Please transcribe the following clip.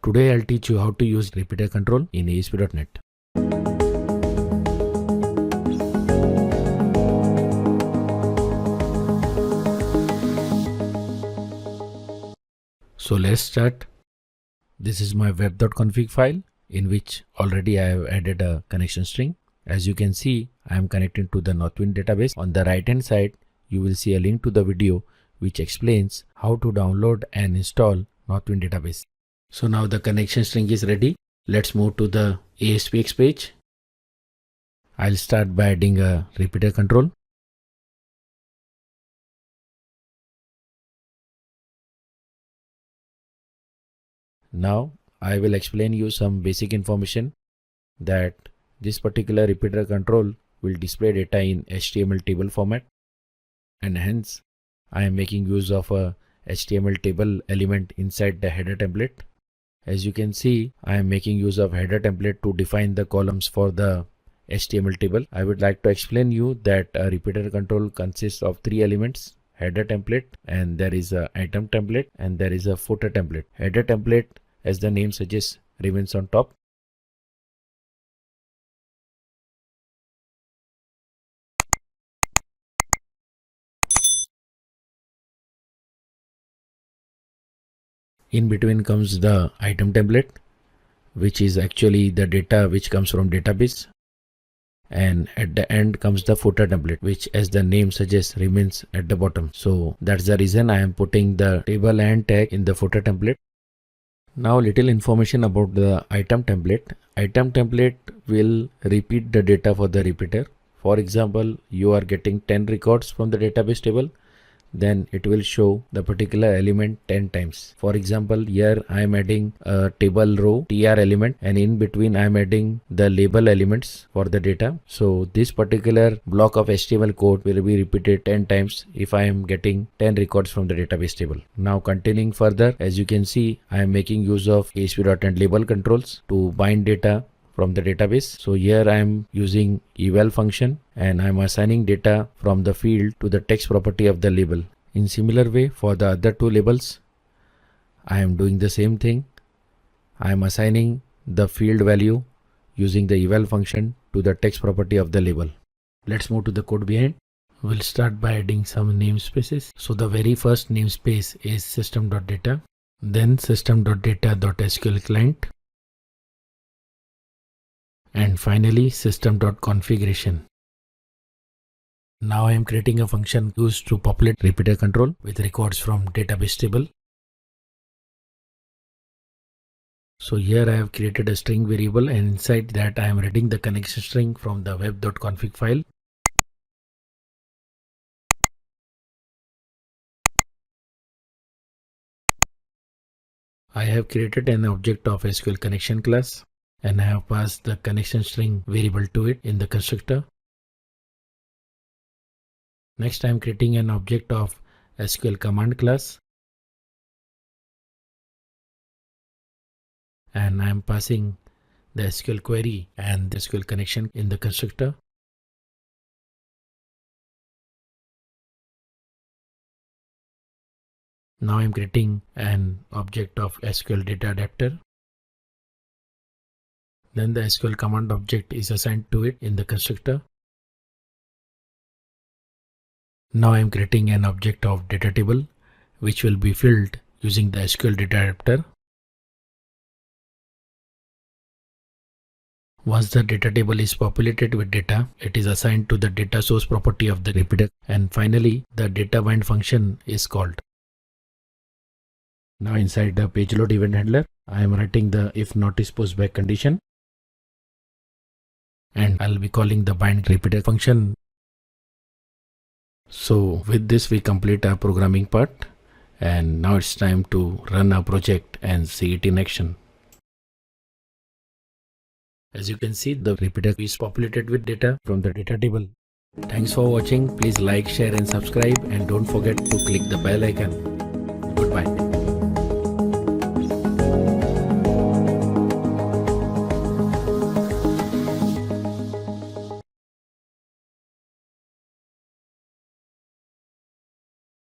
Today I'll teach you how to use repeater control in ASP.NET. So let's start. This is my web.config file in which already I have added a connection string. As you can see, I am connected to the Northwind database. On the right hand side, you will see a link to the video which explains how to download and install Northwind database. So now the connection string is ready. Let's move to the ASPX page. I'll start by adding a repeater control. Now I will explain you some basic information that this particular repeater control will display data in HTML table format, and hence I am making use of a HTML table element inside the header template. As you can see, I am making use of header template to define the columns for the HTML table. I would like to explain you that a repeater control consists of three elements: header template, and there is a item template, and there is a footer template. Header template, as the name suggests, remains on top. In between comes the item template, which is actually the data which comes from database. And at the end comes the footer template, which, as the name suggests, remains at the bottom. So that's the reason I am putting the table and tag in the footer template. Now little information about the item template. Item template will repeat the data for the repeater. For example, you are getting 10 records from the database table, then it will show the particular element 10 times. For example, here I am adding a table row tr element, and in between I am adding the label elements for the data. So this particular block of HTML code will be repeated 10 times if I am getting 10 records from the database table. Now continuing further, as you can see, I am making use of ASP.NET label controls to bind data from the database. So here I am using eval function, and I am assigning data from the field to the text property of the label. In similar way, for the other two labels, I am doing the same thing. I am assigning the field value using the eval function to the text property of the label. Let's move to the code behind. We'll start by adding some namespaces. So the very first namespace is system.data, then system.data.sql client, and finally system.configuration. Now I am creating a function used to populate repeater control with records from database table. So here I have created a string variable, and inside that I am reading the connection string from the web.config file. I have created an object of SQL connection class, and I have passed the connection string variable to it in the constructor. Next I am creating an object of SQL command class, and I am passing the SQL query and the SQL connection in the constructor. Now I am creating an object of SQL data adapter. Then the SQL command object is assigned to it in the constructor. Now I am creating an object of data table, which will be filled using the SQL data adapter. Once the data table is populated with data, it is assigned to the data source property of the repeater, and finally the data bind function is called. Now inside the page load event handler, I am writing the if notice post back condition, and I'll be calling the bind repeater function. So with this we complete our programming part, and now it's time to run our project and see it in action. As you can see, the repeater is populated with data from the data table. Thanks for watching. Please like, share and subscribe, and don't forget to click the bell icon. Goodbye.